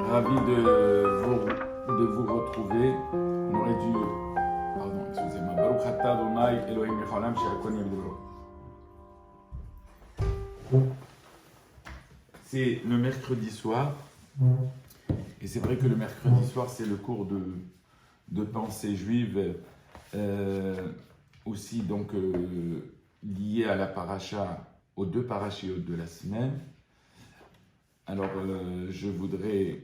Ravi de vous retrouver. On aurait dû. Pardon, excusez-moi. Baruch atah Adonai Elohim Yeholam she'akol nivro. C'est le mercredi soir. Et c'est vrai que le mercredi soir, c'est le cours de pensée juive, aussi donc lié à la paracha, aux deux parachiotes de la semaine. Alors, je voudrais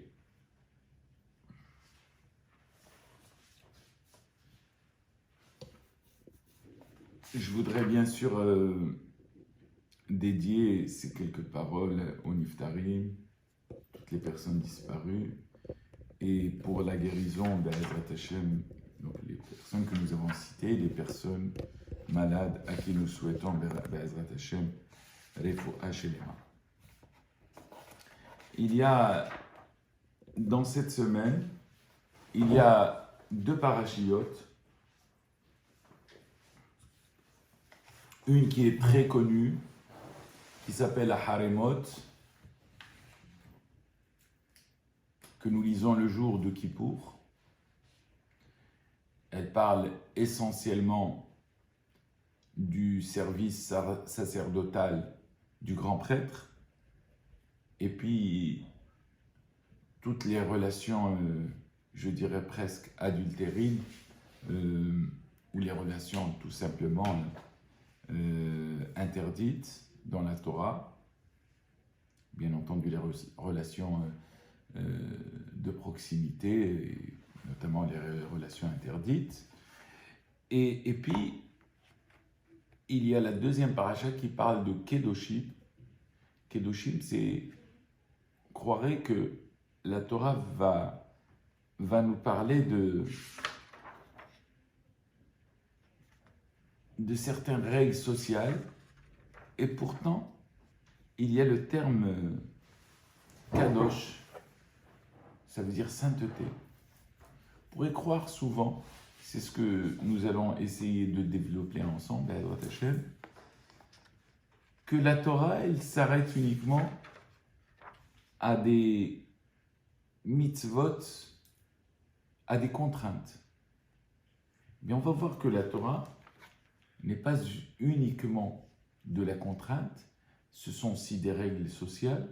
bien sûr dédier ces quelques paroles aux Niftarim, toutes les personnes disparues, et pour la guérison d'Ezrat Hashem, donc les personnes que nous avons citées, les personnes malades à qui nous souhaitons Ezrat Hashem, Refoua Shelema. Il y a, dans cette semaine, il y a deux parachiotes. Une qui est très connue, qui s'appelle la Haremot, que nous lisons le jour de Kippour. Elle parle essentiellement du service sacerdotal du grand prêtre, et puis toutes les relations, je dirais presque adultérines, ou les relations tout simplement interdites dans la Torah, bien entendu les relations de proximité, et notamment les relations interdites. Et puis, il y a la deuxième paracha qui parle de Kedoshim. Kedoshim, c'est, on croirait que la Torah va nous parler de certaines règles sociales, et pourtant, il y a le terme Kadosh, ça veut dire sainteté. On pourrait croire souvent, c'est ce que nous allons essayer de développer ensemble, Ezrat Hashem, que la Torah, elle s'arrête uniquement à des mitzvot, à des contraintes. Mais on va voir que la Torah n'est pas uniquement de la contrainte, ce sont aussi des règles sociales,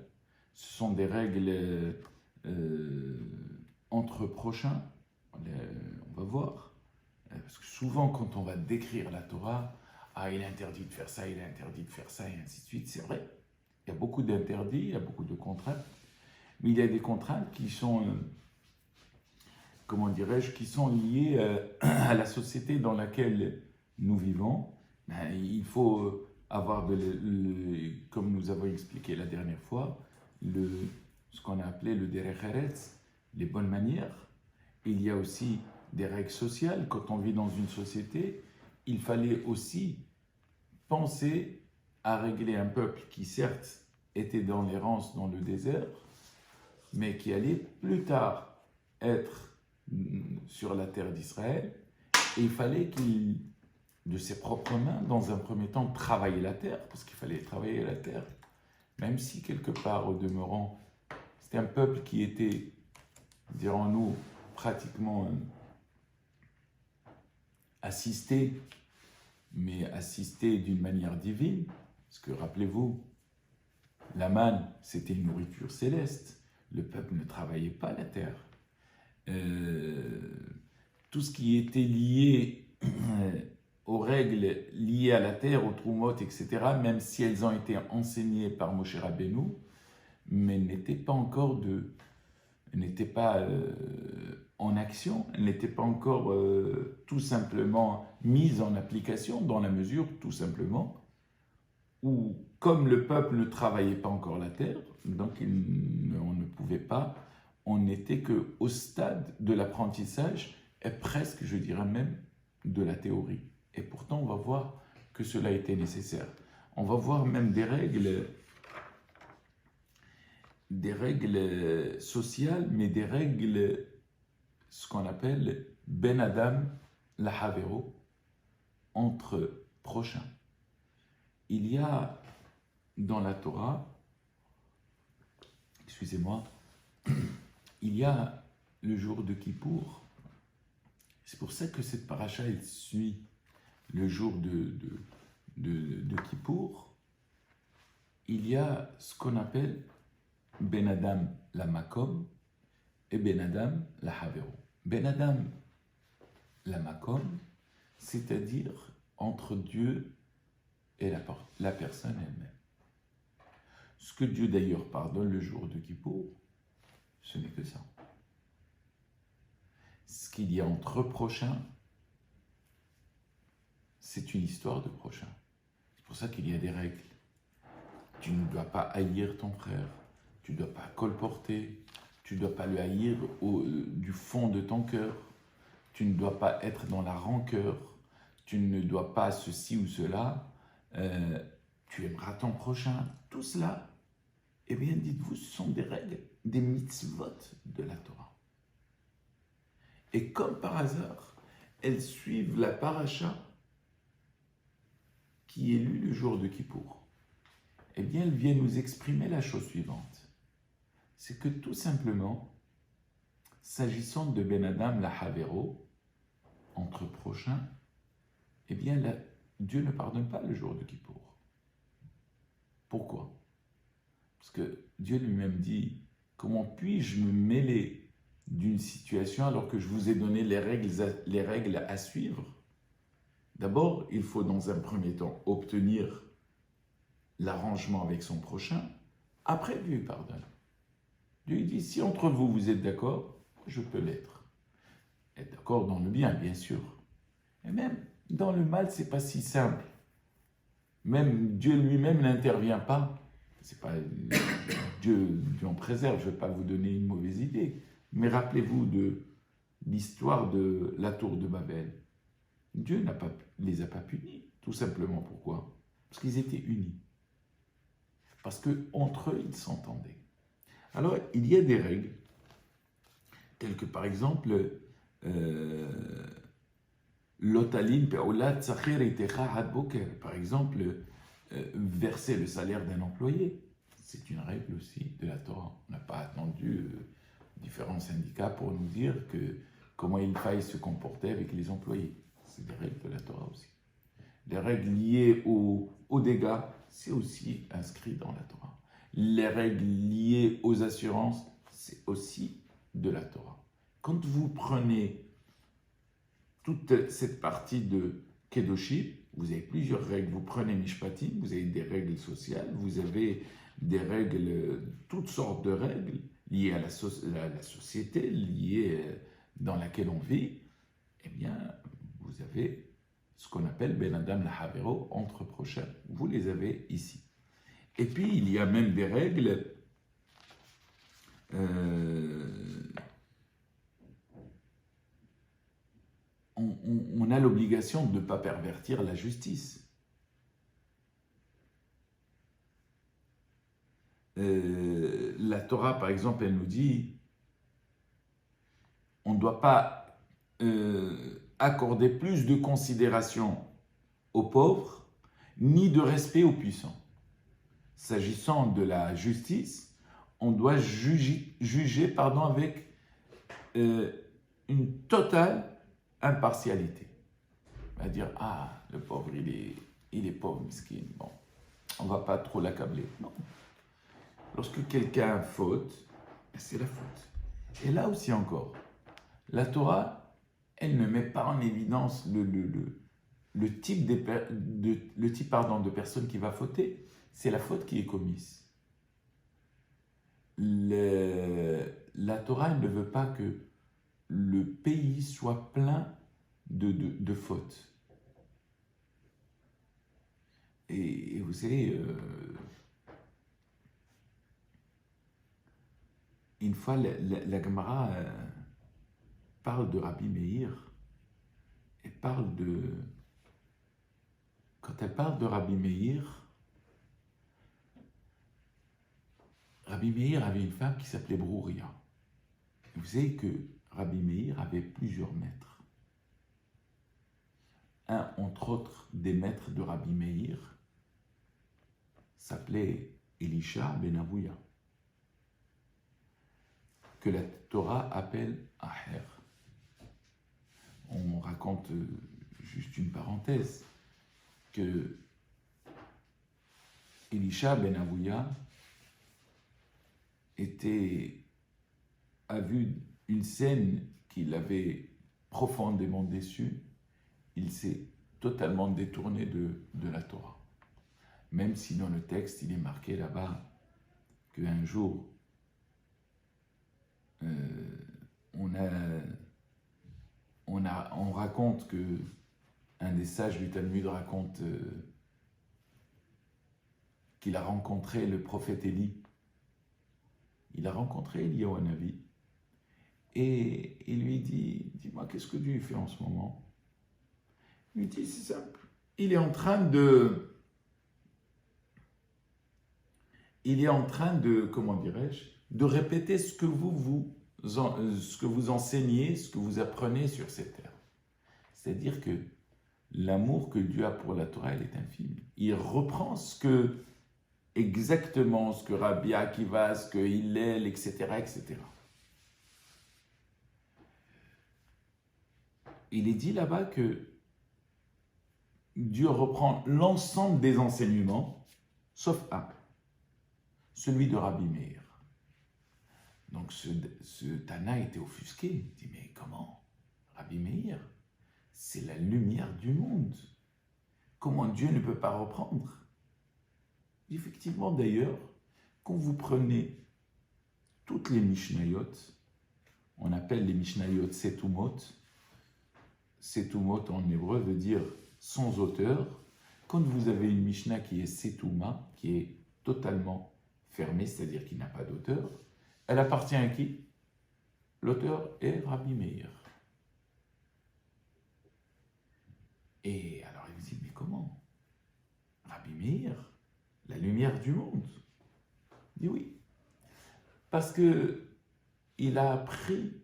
ce sont des règles entre prochains, on va voir. Parce que souvent, quand on va décrire la Torah, il est interdit de faire ça, il est interdit de faire ça, et ainsi de suite. C'est vrai, il y a beaucoup d'interdits, il y a beaucoup de contraintes, mais il y a des contraintes qui sont, comment dirais-je, qui sont liées à la société dans laquelle nous vivons. Il faut avoir, comme nous avons expliqué la dernière fois, ce qu'on a appelé le derech eretz, les bonnes manières. Il y a aussi des règles sociales. Quand on vit dans une société, il fallait aussi penser à régler un peuple qui, certes, était dans l'errance dans le désert, mais qui allait plus tard être sur la terre d'Israël. Et il fallait qu'il, de ses propres mains, dans un premier temps, travailler la terre, parce qu'il fallait travailler la terre, même si quelque part, au demeurant, c'était un peuple qui était, dirons-nous, pratiquement assisté, mais assisté d'une manière divine, parce que rappelez-vous, la manne, c'était une nourriture céleste, le peuple ne travaillait pas la terre. Tout ce qui était lié aux règles liées à la terre, aux troumot, etc., même si elles ont été enseignées par Moshe Rabbeinu, mais n'étaient pas encore en action, elles n'étaient pas encore tout simplement mises en application, dans la mesure, tout simplement, où, comme le peuple ne travaillait pas encore la terre, donc on ne pouvait pas, on n'était qu'au stade de l'apprentissage, et presque, je dirais même, de la théorie. Et pourtant, on va voir que cela était nécessaire. On va voir même des règles sociales, mais des règles, ce qu'on appelle Ben Adam Lahavero, entre prochains. Il y a dans la Torah, excusez-moi, il y a le jour de Kippour. C'est pour ça que cette paracha, elle suit le jour de Kippour. Il y a ce qu'on appelle Ben Adam la Makom et Ben Adam la Havero. Ben Adam la Makom, c'est-à-dire entre Dieu et la personne elle-même. Ce que Dieu d'ailleurs pardonne le jour de Kippour, ce n'est que ça. Ce qu'il y a entre prochains, c'est une histoire de prochain. C'est pour ça qu'il y a des règles. Tu ne dois pas haïr ton frère, tu ne dois pas colporter, tu ne dois pas le haïr du fond de ton cœur, tu ne dois pas être dans la rancœur, tu ne dois pas ceci ou cela, tu aimeras ton prochain. Tout cela, eh bien, dites-vous, ce sont des règles, des mitzvot de la Torah. Et comme par hasard, elles suivent la paracha qui est lue le jour de Kippour. Eh bien, elle vient nous exprimer la chose suivante. C'est que tout simplement, s'agissant de Ben Adam la Havero, entre prochains, eh bien, Dieu ne pardonne pas le jour de Kippour. Pourquoi? Parce que Dieu lui-même dit, comment puis-je me mêler d'une situation alors que je vous ai donné les règles à suivre? D'abord, il faut dans un premier temps obtenir l'arrangement avec son prochain. Après, Dieu pardonne. Dieu dit, si entre vous, vous êtes d'accord, je peux l'être. Être d'accord dans le bien, bien sûr. Et même dans le mal, c'est pas si simple. Même Dieu lui-même n'intervient pas. C'est pas Dieu en préserve, je ne vais pas vous donner une mauvaise idée. Mais rappelez-vous de l'histoire de la tour de Babel. Dieu les a pas punis, tout simplement. Pourquoi? Parce qu'ils étaient unis. Parce qu'entre eux, ils s'entendaient. Alors, il y a des règles, telles que par exemple, Lotalin pe'olat tzacher etecha had boker. Par exemple, verser le salaire d'un employé. C'est une règle aussi de la Torah. On n'a pas attendu différents syndicats pour nous dire comment il faille se comporter avec les employés. C'est des règles de la Torah aussi. Les règles liées aux dégâts, c'est aussi inscrit dans la Torah. Les règles liées aux assurances, c'est aussi de la Torah. Quand vous prenez toute cette partie de Kedoshim, vous avez plusieurs règles. Vous prenez Mishpatim, vous avez des règles sociales, vous avez des règles, toutes sortes de règles liées à la société, liées dans laquelle on vit. Eh bien, vous avez ce qu'on appelle Ben Adam la Havero, entre prochains. Vous les avez ici. Et puis, il y a même des règles on a l'obligation de ne pas pervertir la justice. La Torah, par exemple, elle nous dit on ne doit pas accorder plus de considération aux pauvres, ni de respect aux puissants. S'agissant de la justice, on doit juger avec une totale impartialité. On va dire, ah, le pauvre, il est pauvre, miskin. Bon, on ne va pas trop l'accabler. Non. Lorsque quelqu'un a faute, c'est la faute. Et là aussi encore, la Torah, elle ne met pas en évidence le type de personne qui va fauter. C'est la faute qui est commise. La Torah, elle ne veut pas que le pays soit plein de fautes. Et vous savez, une fois, la Gemara parle de Rabbi Meir, et quand elle parle de Rabbi Meir, Rabbi Meir avait une femme qui s'appelait Brouria. Vous savez que Rabbi Meir avait plusieurs maîtres. Un, entre autres, des maîtres de Rabbi Meir s'appelait Elisha ben Avouya. que la Torah appelle Aher. On raconte, juste une parenthèse, que Elisha ben Avouya a vu une scène qui l'avait profondément déçu. Il s'est totalement détourné de la Torah. Même si dans le texte, il est marqué là-bas qu'un jour, on raconte que un des sages du Talmud raconte qu'il a rencontré le prophète Élie. Il a rencontré Eliyahu Hanavi et il lui dit, dis-moi, qu'est-ce que Dieu fait en ce moment? Il lui dit, c'est simple, il est en train de, comment dirais-je, de répéter ce que vous enseignez, ce que vous apprenez sur cette terre. C'est-à-dire que l'amour que Dieu a pour la Torah, elle est infime. Il reprend exactement ce que Rabbi Akiva, ce que Hillel, etc., etc. Il est dit là-bas que Dieu reprend l'ensemble des enseignements, sauf un, celui de Rabbi Meir. Donc ce Tana était offusqué. Il dit, mais comment? Rabbi Meir, c'est la lumière du monde. Comment Dieu ne peut pas reprendre? Effectivement, d'ailleurs, quand vous prenez toutes les Mishnayot, on appelle les Mishnayot Setumot. Setumot en hébreu veut dire sans auteur. Quand vous avez une Mishnah qui est Setuma, qui est totalement fermée, c'est-à-dire qui n'a pas d'auteur, elle appartient à qui? L'auteur est Rabbi Meir. Et alors il dit, mais comment? Rabbi Meir, la lumière du monde. Il dit oui. Parce que il a appris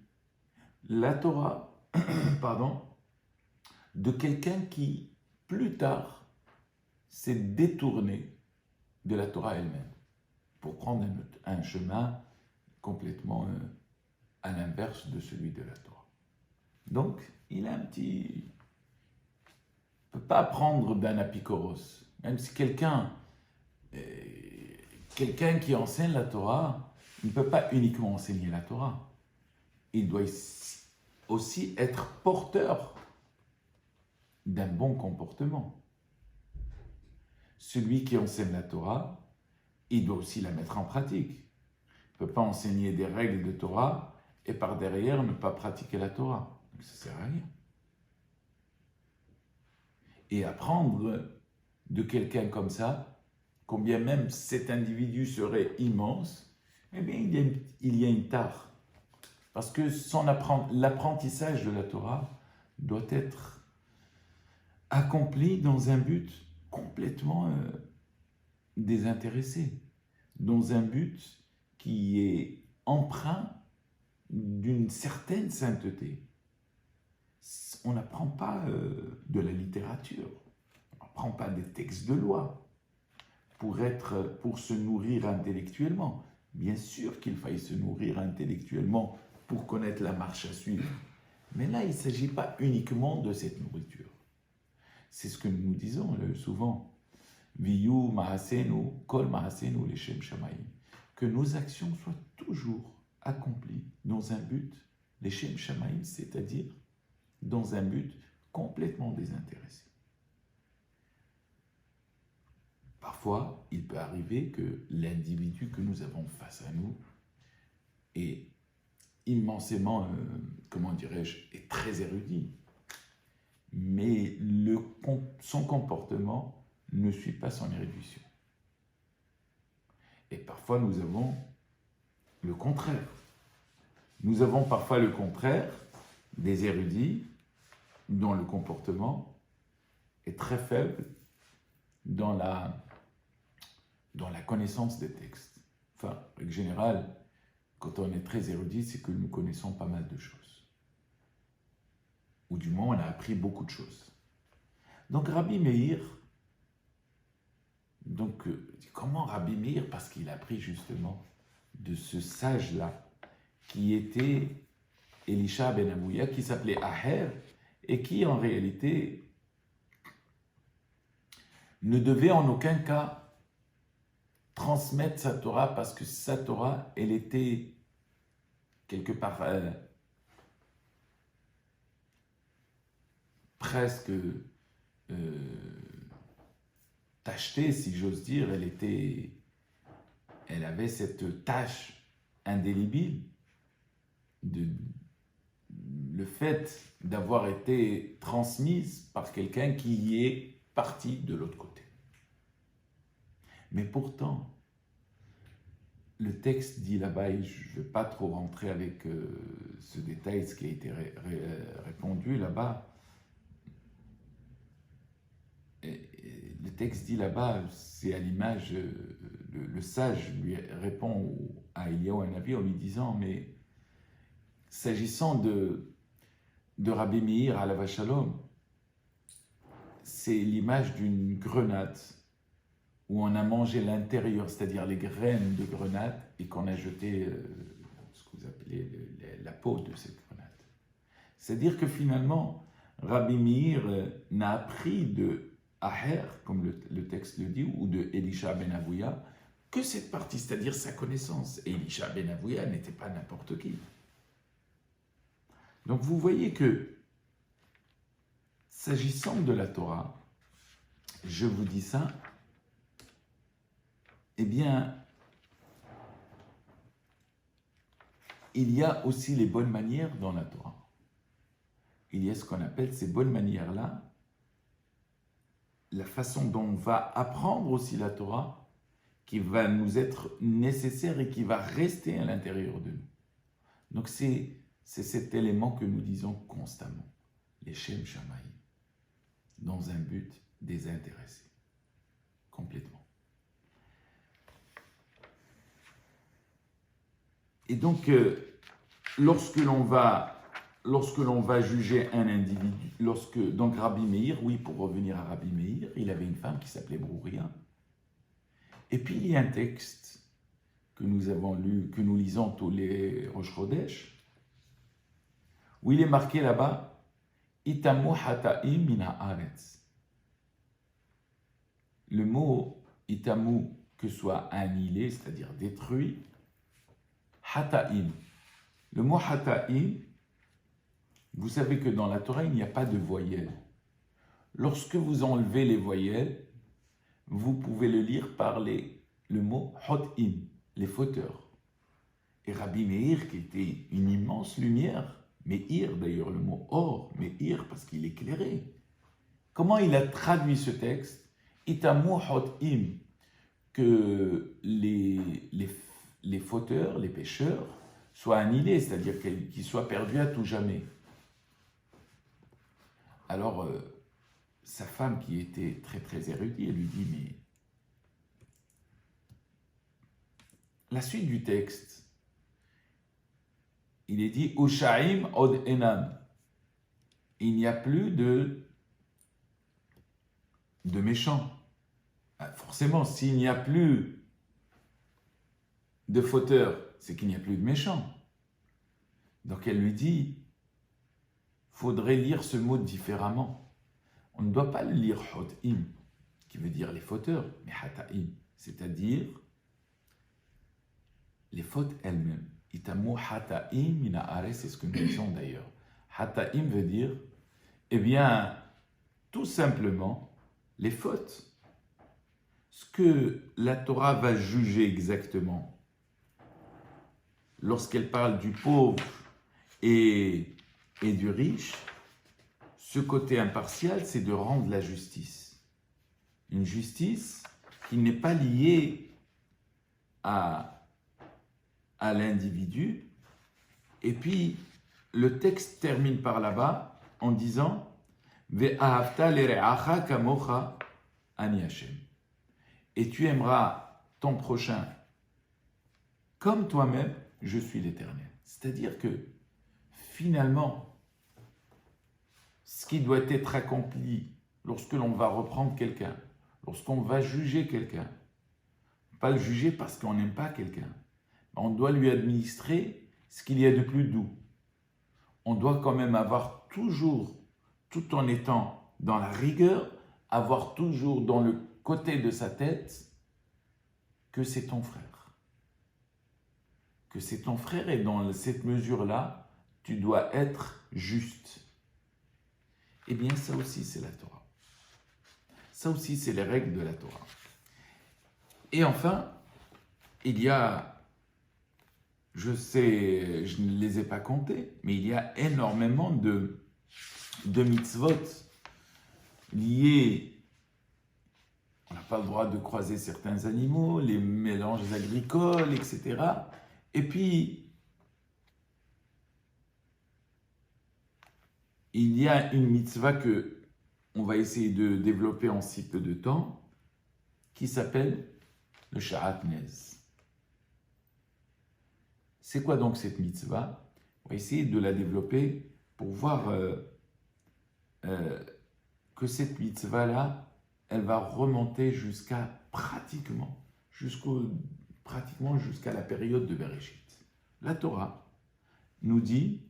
la Torah, pardon, de quelqu'un qui, plus tard, s'est détourné de la Torah elle-même pour prendre un chemin complètement à l'inverse de celui de la Torah. Donc, il a un petit... ne peut pas apprendre d'un apicoros. Même si quelqu'un qui enseigne la Torah ne peut pas uniquement enseigner la Torah. Il doit aussi être porteur d'un bon comportement. Celui qui enseigne la Torah, il doit aussi la mettre en pratique. Il ne peut pas enseigner des règles de Torah et par derrière ne pas pratiquer la Torah. Donc ça ne sert à rien. Et apprendre de quelqu'un comme ça, combien même cet individu serait immense, eh bien il y a une tare. Parce que l'apprentissage de la Torah doit être accompli dans un but complètement désintéressé, dans un but qui est empreint d'une certaine sainteté. On n'apprend pas de la littérature, on n'apprend pas des textes de loi pour se nourrir intellectuellement. Bien sûr qu'il faille se nourrir intellectuellement pour connaître la marche à suivre. Mais là, il ne s'agit pas uniquement de cette nourriture. C'est ce que nous disons souvent. Viyu ma'asenu, kol ma'asenu leshem shamayim. Que nos actions soient toujours accomplies dans un but, leshem shamayim, c'est-à-dire dans un but complètement désintéressé. Parfois, il peut arriver que l'individu que nous avons face à nous est immensément, est très érudit. Mais son comportement ne suit pas son érudition. Et parfois, nous avons le contraire. Nous avons parfois le contraire des érudits dont le comportement est très faible dans la connaissance des textes. Enfin, en général, quand on est très érudit, c'est que nous connaissons pas mal de choses. Ou du moins, on a appris beaucoup de choses. Donc, Rabbi Meir, comment Rabbi Meir? Parce qu'il a appris justement de ce sage-là qui était Elisha ben Avouya, qui s'appelait Aher, et qui en réalité ne devait en aucun cas transmettre sa Torah, parce que sa Torah, elle était quelque part presque tachetée, si j'ose dire. Elle avait cette tâche indélébile le fait d'avoir été transmise par quelqu'un qui est parti de l'autre côté. Mais pourtant, le texte dit là-bas, et je ne vais pas trop rentrer avec ce détail, ce qui a été répondu là-bas. Le texte dit là-bas, c'est à l'image, le sage lui répond à Eliyahu Hanavi en lui disant, mais s'agissant de Rabbi Meir alav Shalom, c'est l'image d'une grenade où on a mangé l'intérieur, c'est-à-dire les graines de grenade, et qu'on a jeté ce que vous appelez la peau de cette grenade. C'est-à-dire que finalement, Rabbi Meir n'a appris de Aher, comme le texte le dit, ou de Elisha ben Avouya, que cette partie, c'est-à-dire sa connaissance. Et Elisha ben Avouya n'était pas n'importe qui. Donc vous voyez que, s'agissant de la Torah, je vous dis ça, eh bien, il y a aussi les bonnes manières dans la Torah. Il y a ce qu'on appelle ces bonnes manières-là, la façon dont on va apprendre aussi la Torah, qui va nous être nécessaire et qui va rester à l'intérieur de nous. Donc c'est cet élément que nous disons constamment, les Shem Shamaï, dans un but désintéressé, complètement. Et donc, lorsque l'on va juger un individu, donc Rabbi Meir, oui, pour revenir à Rabbi Meir, il avait une femme qui s'appelait Brouria. Et puis il y a un texte que nous avons lu, que nous lisons tous les Rosh Chodesh, où il est marqué là-bas, Itamu hata'im min haaretz. Le mot Itamu, que soit annihilé, c'est-à-dire détruit, hata'im. Le mot hata'im, vous savez que dans la Torah, il n'y a pas de voyelles. Lorsque vous enlevez les voyelles, vous pouvez le lire par le mot hot'im, les fauteurs. Et Rabbi Meir, qui était une immense lumière, Meir d'ailleurs, le mot or, Meir parce qu'il éclairait. Comment il a traduit ce texte? Itamu hot'im, que les fauteurs, les pécheurs, soient annihilés, c'est-à-dire qu'ils soient perdus à tout jamais. Alors, sa femme, qui était très très érudite, elle lui dit, mais la suite du texte, il est dit, Ushaim od enam. Il n'y a plus de méchants. Forcément, s'il n'y a plus de fauteurs, c'est qu'il n'y a plus de méchants. Donc elle lui dit, faudrait lire ce mot différemment. On ne doit pas le lire hot'im, qui veut dire les fauteurs, mais hata'im, c'est-à-dire les fautes elles-mêmes. Itamu hata'im min haaretz, c'est ce que nous disons d'ailleurs. Hata'im veut dire, eh bien, tout simplement, les fautes. Ce que la Torah va juger exactement, lorsqu'elle parle du pauvre et du riche, ce côté impartial, c'est de rendre la justice. Une justice qui n'est pas liée à l'individu. Et puis, le texte termine par là-bas en disant « Ve'ahavta lere'acha kamocha ani Hashem » et tu aimeras ton prochain comme toi-même, je suis l'Éternel. C'est-à-dire que, finalement, ce qui doit être accompli lorsque l'on va reprendre quelqu'un, lorsqu'on va juger quelqu'un, pas le juger parce qu'on n'aime pas quelqu'un, on doit lui administrer ce qu'il y a de plus doux. On doit quand même avoir toujours, tout en étant dans la rigueur, avoir toujours dans le côté de sa tête que c'est ton frère. Que c'est ton frère et dans cette mesure-là, tu dois être juste. Eh bien, ça aussi, c'est la Torah. Ça aussi, c'est les règles de la Torah. Et enfin, il y a, je sais, je ne les ai pas comptés, mais il y a énormément de mitzvot liés. On n'a pas le droit de croiser certains animaux, les mélanges agricoles, etc. Et puis, il y a une mitzvah que on va essayer de développer en cycle de temps, qui s'appelle le Sha'atnez. C'est quoi donc cette mitzvah? On va essayer de la développer pour voir que cette mitzvah-là, elle va remonter jusqu'à pratiquement jusqu'à la période de Bereshit. La Torah nous dit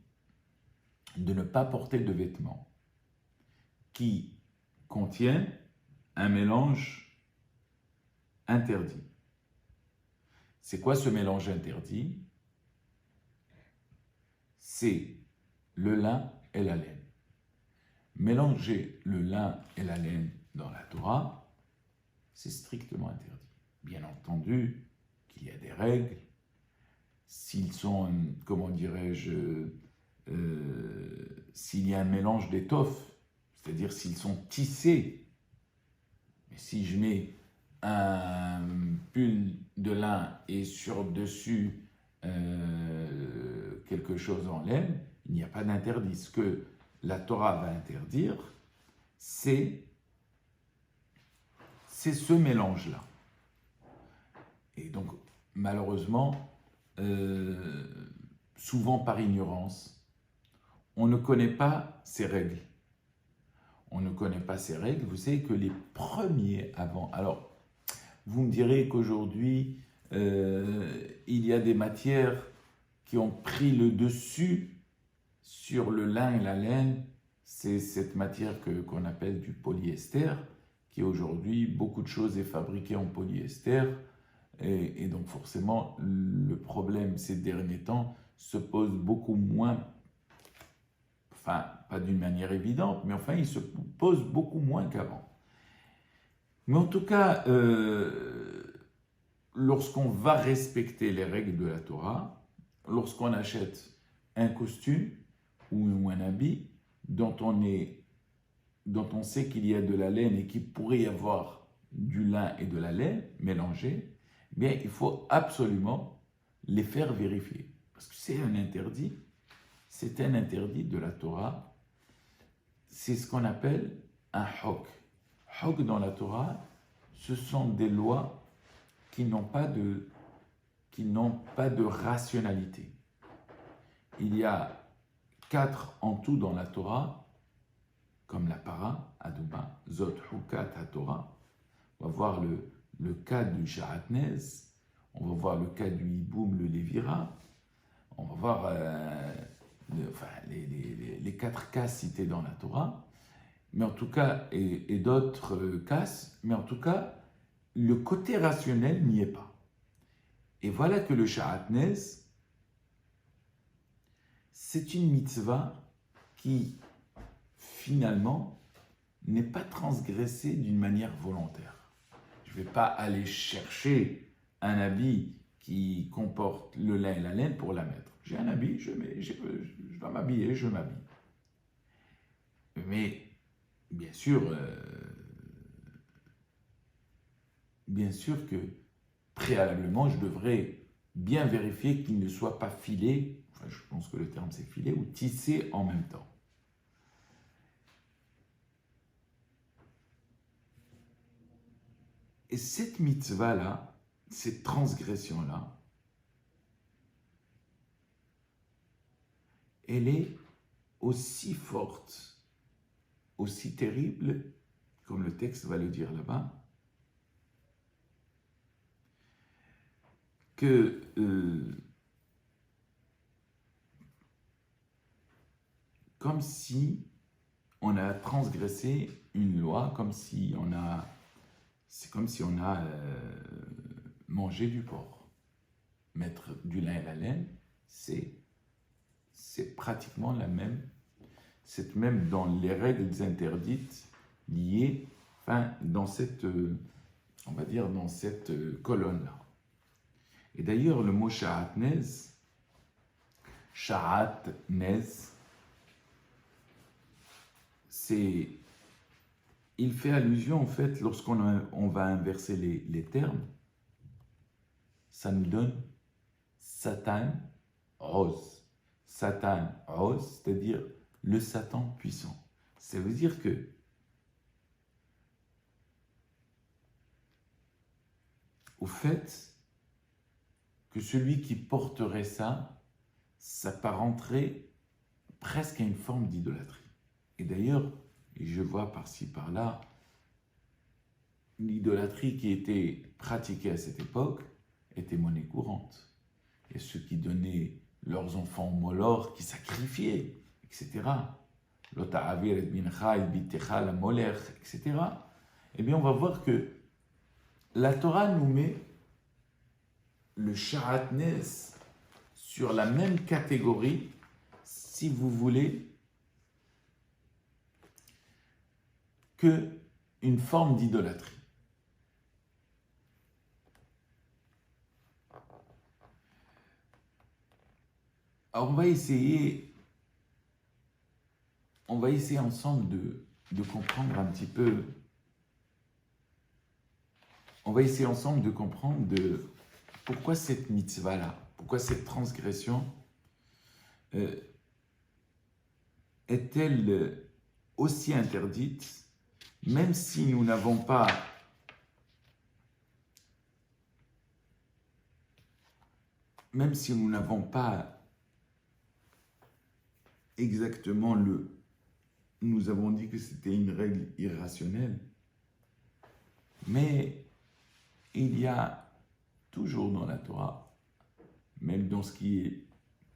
de ne pas porter de vêtements qui contiennent un mélange interdit. C'est quoi ce mélange interdit? C'est le lin et la laine. Mélanger le lin et la laine dans la Torah, c'est strictement interdit. Bien entendu qu'il y a des règles. S'ils sont, comment dirais-je, s'il y a un mélange d'étoffes, c'est-à-dire s'ils sont tissés, mais si je mets un pull de lin et sur-dessus quelque chose en laine, il n'y a pas d'interdit. Ce que la Torah va interdire, c'est ce mélange-là. Et donc, malheureusement, souvent par ignorance, on ne connaît pas ces règles. On ne connaît pas ces règles. Vous savez que les premiers avant... Alors, vous me direz qu'aujourd'hui, il y a des matières qui ont pris le dessus sur le lin et la laine. C'est cette matière qu'on appelle du polyester, qui aujourd'hui, beaucoup de choses est fabriquée en polyester. Et donc forcément, le problème ces derniers temps se pose beaucoup moins, enfin, pas d'une manière évidente, mais enfin, il se pose beaucoup moins qu'avant. Mais en tout cas, lorsqu'on va respecter les règles de la Torah, lorsqu'on achète un costume ou un habit dont on sait qu'il y a de la laine et qu'il pourrait y avoir du lin et de la laine mélangés, eh bien, il faut absolument les faire vérifier. Parce que c'est un interdit de la Torah. C'est ce qu'on appelle un hok. Hok dans la Torah, ce sont des lois qui n'ont pas de rationalité. Il y a 4 en tout dans la Torah, comme la para, Adouma, Zot, Hukat, Torah. On va voir le cas du Sha'atnez, on va voir le cas du Hiboum, le Lévira, on va voir les 4 cas cités dans la Torah, mais en tout cas, et d'autres cas, mais en tout cas, le côté rationnel n'y est pas. Et voilà que le Sha'atnez, c'est une mitzvah qui, finalement, n'est pas transgressée d'une manière volontaire. Je ne vais pas aller chercher un habit qui comporte le lin et la laine pour la mettre. J'ai un habit, je dois m'habiller, je m'habille. Mais, bien sûr que préalablement, je devrais bien vérifier qu'il ne soit pas filé, enfin je pense que le terme c'est filé, ou tissé en même temps. Et cette mitzvah-là, cette transgression-là, elle est aussi forte, aussi terrible, comme le texte va le dire là-bas, que comme si on a transgressé une loi, c'est comme si on a mangé du porc. Mettre du lin et la laine, c'est pratiquement la même, c'est même dans les règles interdites liées, dans cette, on va dire, dans cette colonne-là. Et d'ailleurs, le mot sha'atnez, il fait allusion, en fait, lorsqu'on va inverser les termes, ça nous donne Satan, Oz. Satan, Oz, c'est-à-dire le Satan puissant. Ça veut dire que au fait que celui qui porterait ça s'apparenterait presque à une forme d'idolâtrie. Et d'ailleurs, je vois par-ci, par-là, l'idolâtrie qui était pratiquée à cette époque était monnaie courante. Et ceux qui donnaient leurs enfants au Moloch, qui sacrifiaient, etc. L'ota'avir et bincha, el bitecha, la molech, etc. Eh bien, on va voir que la Torah nous met le sha'atnez sur la même catégorie, si vous voulez, que une forme d'idolâtrie. Alors on va essayer ensemble de comprendre un petit peu. On va essayer ensemble de comprendre pourquoi cette mitzvah-là, pourquoi cette transgression est-elle aussi interdite, même si nous n'avons pas exactement nous avons dit que c'était une règle irrationnelle, mais il y a toujours dans la Torah, même dans ce qui est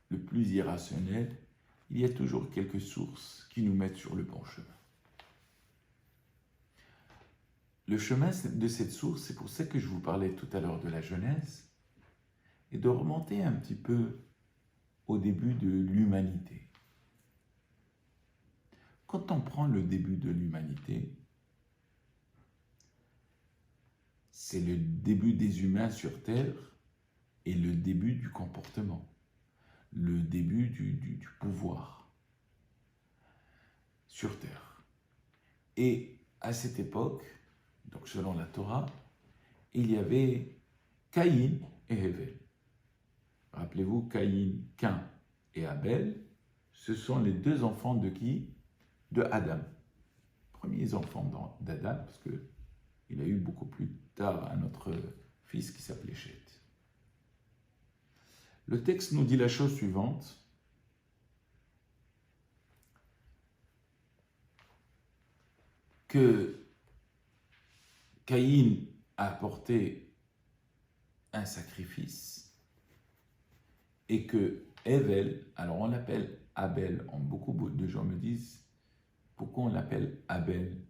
le plus irrationnel, il y a toujours quelques sources qui nous mettent sur le bon chemin. Le chemin de cette source, c'est pour ça que je vous parlais tout à l'heure de la Genèse, et de remonter un petit peu au début de l'humanité. Quand on prend le début de l'humanité, c'est le début des humains sur Terre et le début du comportement, le début du pouvoir sur Terre. Et à cette époque, donc selon la Torah, il y avait Caïn et Hevel. Rappelez-vous, Caïn, Cain et Abel, ce sont les deux enfants de qui? De Adam. Premiers enfants d'Adam, parce qu'il a eu beaucoup plus tard un autre fils qui s'appelait Shet. Le texte nous dit la chose suivante. Que Caïn a apporté un sacrifice et que Hevel, alors on l'appelle Abel, beaucoup de gens me disent pourquoi on l'appelle Abel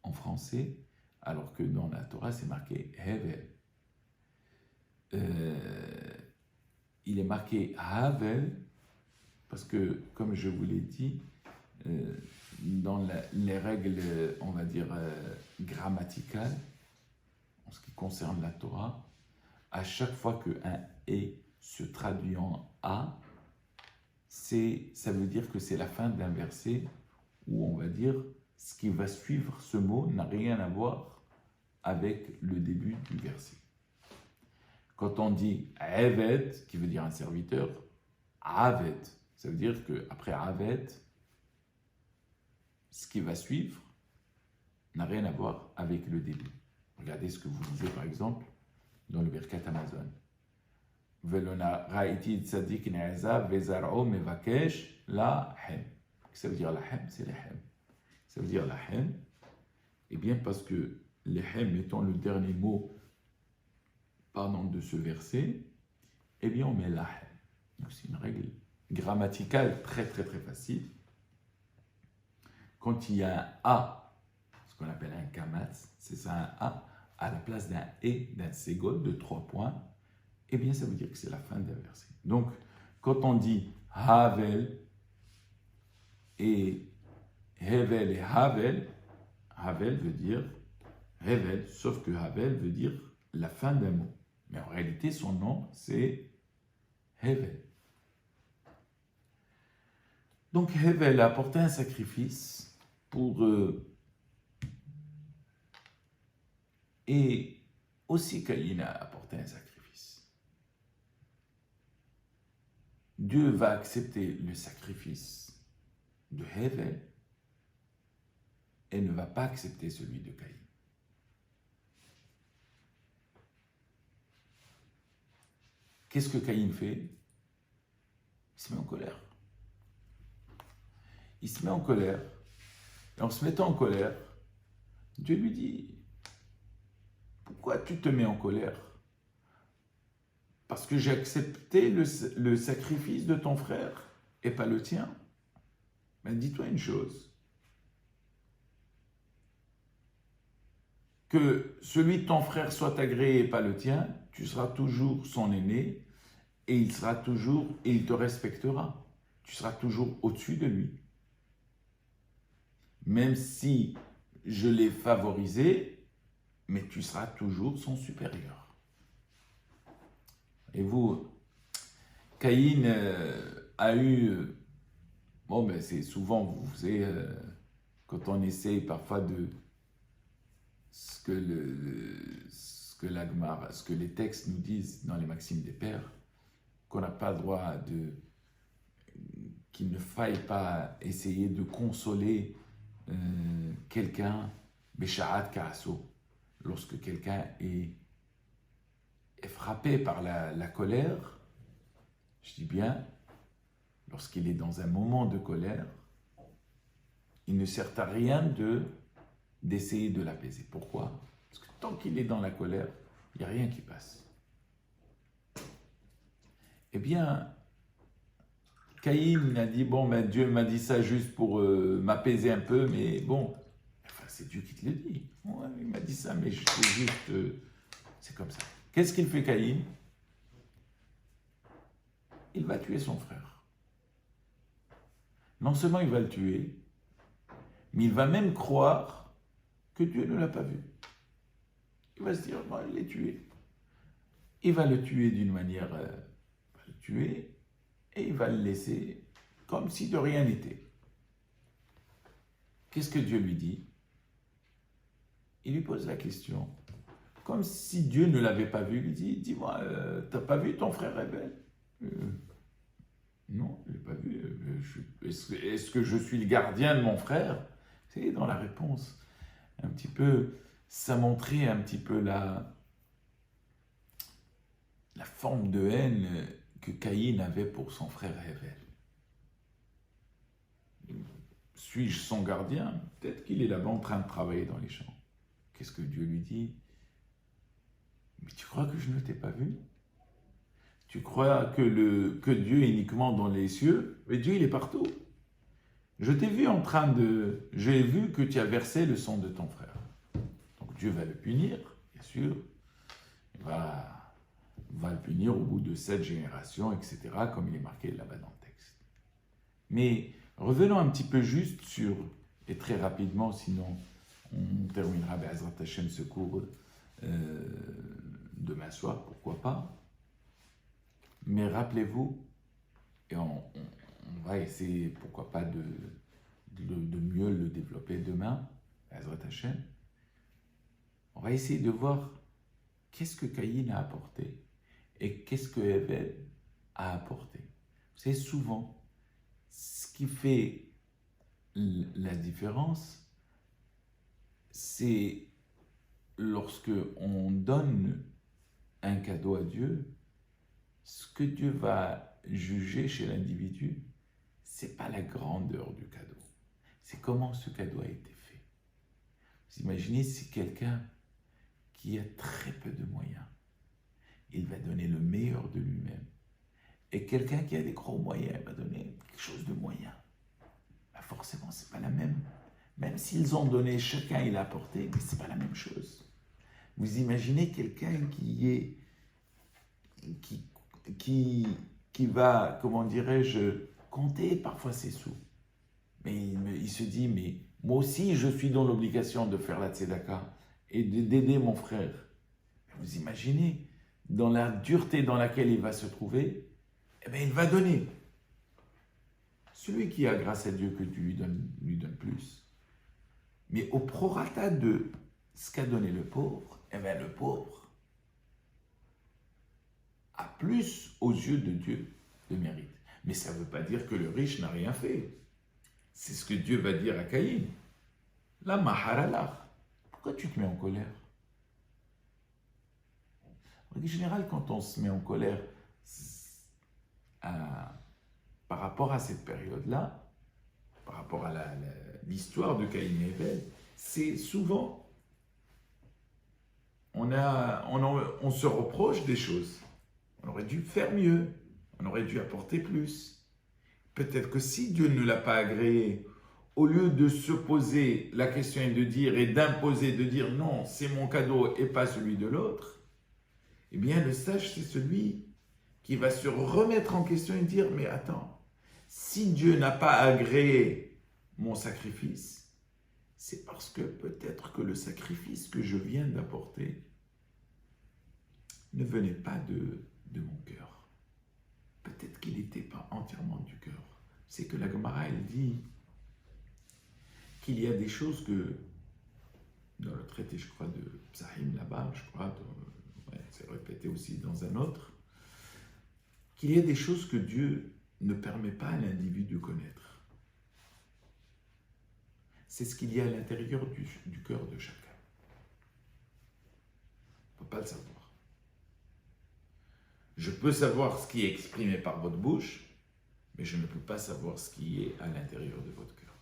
en français alors que dans la Torah c'est marqué Hevel. Il est marqué Havel parce que comme je vous l'ai dit, dans les règles, on va dire, grammaticales, en ce qui concerne la Torah, à chaque fois qu'un « et » se traduit en « a », ça veut dire que c'est la fin d'un verset où on va dire ce qui va suivre ce mot n'a rien à voir avec le début du verset. Quand on dit « Eved », qui veut dire un serviteur, « Aved », ça veut dire qu'après « Aved », ce qui va suivre n'a rien à voir avec le début. Regardez ce que vous lisez par exemple dans le Birkat Amazon. Velona ra'iti tzadik ne'azav vezar'o mevakesh la hem. Ça veut dire la hem, c'est la hem. Ça veut dire la hem. Eh bien parce que le hem étant le dernier mot de ce verset, eh bien on met la hem. Donc c'est une règle grammaticale très très très facile. quand il y a un A, ce qu'on appelle un kamatz, c'est ça un A, à la place d'un E, d'un ségol de 3 points, eh bien ça veut dire que c'est la fin d'un verset. Donc, quand on dit Havel et Hevel et Havel, Havel veut dire Hevel, sauf que Havel veut dire la fin d'un mot. Mais en réalité, son nom, c'est Hevel. Donc Hevel a apporté un sacrifice pour et aussi Caïn a apporté un sacrifice. Dieu va accepter le sacrifice de Hevel et ne va pas accepter celui de Caïn. Qu'est-ce que Caïn fait? Il se met en colère. Il se met en colère. Et en se mettant en colère, Dieu lui dit, pourquoi tu te mets en colère? Parce que j'ai accepté le sacrifice de ton frère et pas le tien. Mais dis-toi une chose, que celui de ton frère soit agréé et pas le tien, tu seras toujours son aîné et il te respectera. Tu seras toujours au-dessus de lui. Même si je l'ai favorisé, mais tu seras toujours son supérieur. Et vous, Caïn a eu, bon ben c'est souvent, vous savez, quand on essaie parfois de, ce que les textes nous disent dans les maximes des pères, qu'on n'a pas le droit qu'il ne faille pas essayer de consoler quelqu'un, Béchaat Kaaso, lorsque quelqu'un est frappé par la colère, je dis bien, lorsqu'il est dans un moment de colère, il ne sert à rien d'essayer de l'apaiser. Pourquoi? Parce que tant qu'il est dans la colère, il n'y a rien qui passe. Eh bien, Caïn a dit, bon, ben, Dieu m'a dit ça juste pour m'apaiser un peu, mais bon, enfin, c'est Dieu qui te le dit. Ouais, il m'a dit ça, mais c'est juste, c'est comme ça. Qu'est-ce qu'il fait Caïn? Il va tuer son frère. Non seulement il va le tuer, mais il va même croire que Dieu ne l'a pas vu. Il va se dire, bon, il l'a tué. Il va le tuer d'une manière, il va le tuer, et il va le laisser comme si de rien n'était. Qu'est-ce que Dieu lui dit? Il lui pose la question. Comme si Dieu ne l'avait pas vu, il lui dit, dis-moi, t'as pas vu ton frère Abel? Non, je ne l'ai pas vu. Est-ce que je suis le gardien de mon frère? C'est dans la réponse. Un petit peu, ça montrait un petit peu la forme de haine que Caïn avait pour son frère Abel. Suis-je son gardien? Peut-être qu'il est là-bas en train de travailler dans les champs. Qu'est-ce que Dieu lui dit? Mais tu crois que je ne t'ai pas vu? Tu crois que Dieu est uniquement dans les cieux? Mais Dieu, il est partout. Je t'ai vu j'ai vu que tu as versé le sang de ton frère. Donc Dieu va le punir, bien sûr. Il va le punir au bout de 7 générations, etc., comme il est marqué là-bas dans le texte. Mais revenons un petit peu juste sur, et très rapidement, sinon on terminera Be'ezrat Hashem ce cours demain soir, pourquoi pas. Mais rappelez-vous, et on va essayer, pourquoi pas, de mieux le développer demain, Be'ezrat Hashem. On va essayer de voir qu'est-ce que Caïn a apporté et qu'est-ce que Abel a apporté. C'est souvent ce qui fait la différence, c'est lorsque on donne un cadeau à Dieu, ce que Dieu va juger chez l'individu, c'est pas la grandeur du cadeau, c'est comment ce cadeau a été fait. Vous imaginez si quelqu'un qui a très peu de moyens, il va donner le meilleur de lui-même. Et quelqu'un qui a des gros moyens va donner quelque chose de moyen. Ben forcément, ce n'est pas la même Même s'ils ont donné, chacun il a apporté, mais ce n'est pas la même chose. Vous imaginez quelqu'un qui va, comment dirais-je, compter parfois ses sous. Mais il se dit, mais moi aussi je suis dans l'obligation de faire la tzedaka et d'aider mon frère. Vous imaginez, dans la dureté dans laquelle il va se trouver, eh bien, il va donner. Celui qui a grâce à Dieu que Dieu lui donne plus. Mais au prorata de ce qu'a donné le pauvre, eh bien, le pauvre a plus aux yeux de Dieu de mérite. Mais ça ne veut pas dire que le riche n'a rien fait. C'est ce que Dieu va dire à Caïn. La maharalar. Pourquoi tu te mets en colère? En général, quand on se met en colère par rapport à cette période-là, par rapport à l'histoire de Caïn et Abel, c'est souvent, on se reproche des choses. On aurait dû faire mieux, on aurait dû apporter plus. Peut-être que si Dieu ne l'a pas agréé, au lieu de se poser la question et d'imposer, de dire non, c'est mon cadeau et pas celui de l'autre, eh bien le sage, c'est celui qui va se remettre en question et dire, mais attends, si Dieu n'a pas agréé mon sacrifice, c'est parce que peut-être que le sacrifice que je viens d'apporter ne venait pas de mon cœur. Peut-être qu'il n'était pas entièrement du cœur. C'est que la Gemara, elle dit qu'il y a des choses que, dans le traité, je crois, de Psahim là-bas, je crois, c'est répété aussi dans un autre, qu'il y a des choses que Dieu ne permet pas à l'individu de connaître. C'est ce qu'il y a à l'intérieur du cœur de chacun. On ne peut pas le savoir. Je peux savoir ce qui est exprimé par votre bouche, mais je ne peux pas savoir ce qui est à l'intérieur de votre cœur.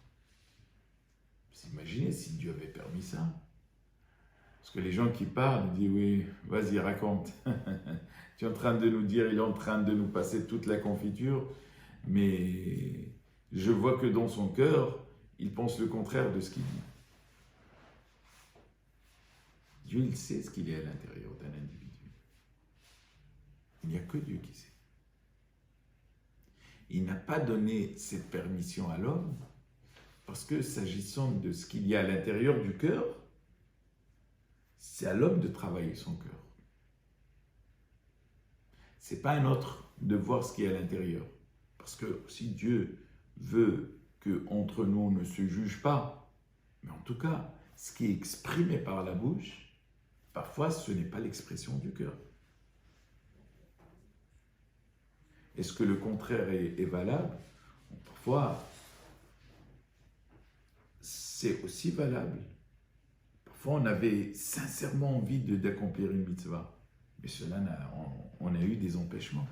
Vous imaginez si Dieu avait permis ça? Parce que les gens qui parlent, ils disent, oui, vas-y, raconte. Tu es en train de nous dire, il est en train de nous passer toute la confiture, mais je vois que dans son cœur, il pense le contraire de ce qu'il dit. Dieu, il sait ce qu'il est à l'intérieur d'un individu. Il n'y a que Dieu qui sait. Il n'a pas donné cette permission à l'homme parce que s'agissant de ce qu'il y a à l'intérieur du cœur, c'est à l'homme de travailler son cœur. Ce n'est pas à notre de voir ce qui est à l'intérieur. Parce que si Dieu veut qu'entre nous on ne se juge pas, mais en tout cas, ce qui est exprimé par la bouche, parfois ce n'est pas l'expression du cœur. Est-ce que le contraire est valable? Parfois, c'est aussi valable. Parfois, on avait sincèrement envie d'accomplir une mitzvah, mais cela, on a eu des empêchements.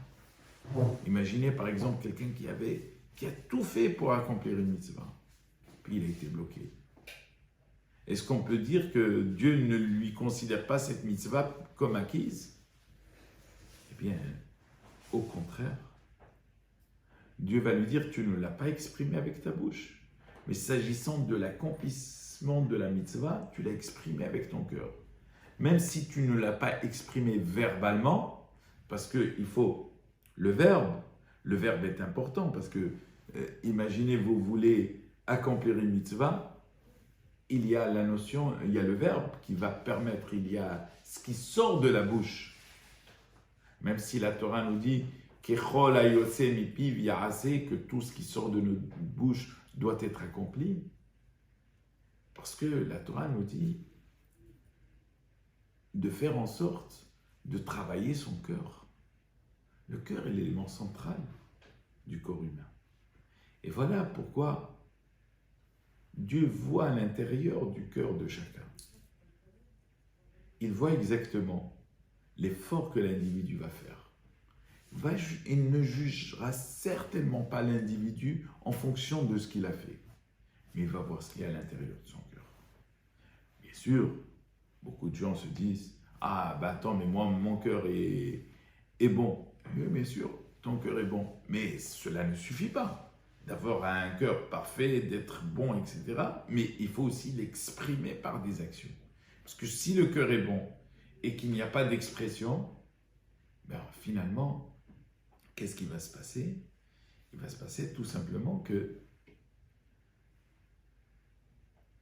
Imaginez par exemple quelqu'un qui a tout fait pour accomplir une mitzvah, puis il a été bloqué. Est-ce qu'on peut dire que Dieu ne lui considère pas cette mitzvah comme acquise? Eh bien, au contraire. Dieu va lui dire, tu ne l'as pas exprimé avec ta bouche, mais s'agissant de l'accomplissement de la mitzvah, tu l'as exprimé avec ton cœur. Même si tu ne l'as pas exprimé verbalement, parce qu'il faut le verbe est important, parce que imaginez, vous voulez accomplir une mitzvah, il y a la notion, il y a le verbe qui va permettre, il y a ce qui sort de la bouche. Même si la Torah nous dit que tout ce qui sort de notre bouche doit être accompli, parce que la Torah nous dit de faire en sorte de travailler son cœur. Le cœur est l'élément central du corps humain. Et voilà pourquoi Dieu voit à l'intérieur du cœur de chacun. Il voit exactement l'effort que l'individu va faire. Il ne jugera certainement pas l'individu en fonction de ce qu'il a fait, mais il va voir ce qu'il y a à l'intérieur de son cœur. Bien sûr, beaucoup de gens se disent « Ah, ben attends, mais moi, mon cœur est bon. » Oui, bien sûr, ton cœur est bon, mais cela ne suffit pas. d'avoir un cœur parfait, d'être bon, etc. Mais il faut aussi l'exprimer par des actions. Parce que si le cœur est bon et qu'il n'y a pas d'expression, ben finalement, qu'est-ce qui va se passer? Il va se passer tout simplement que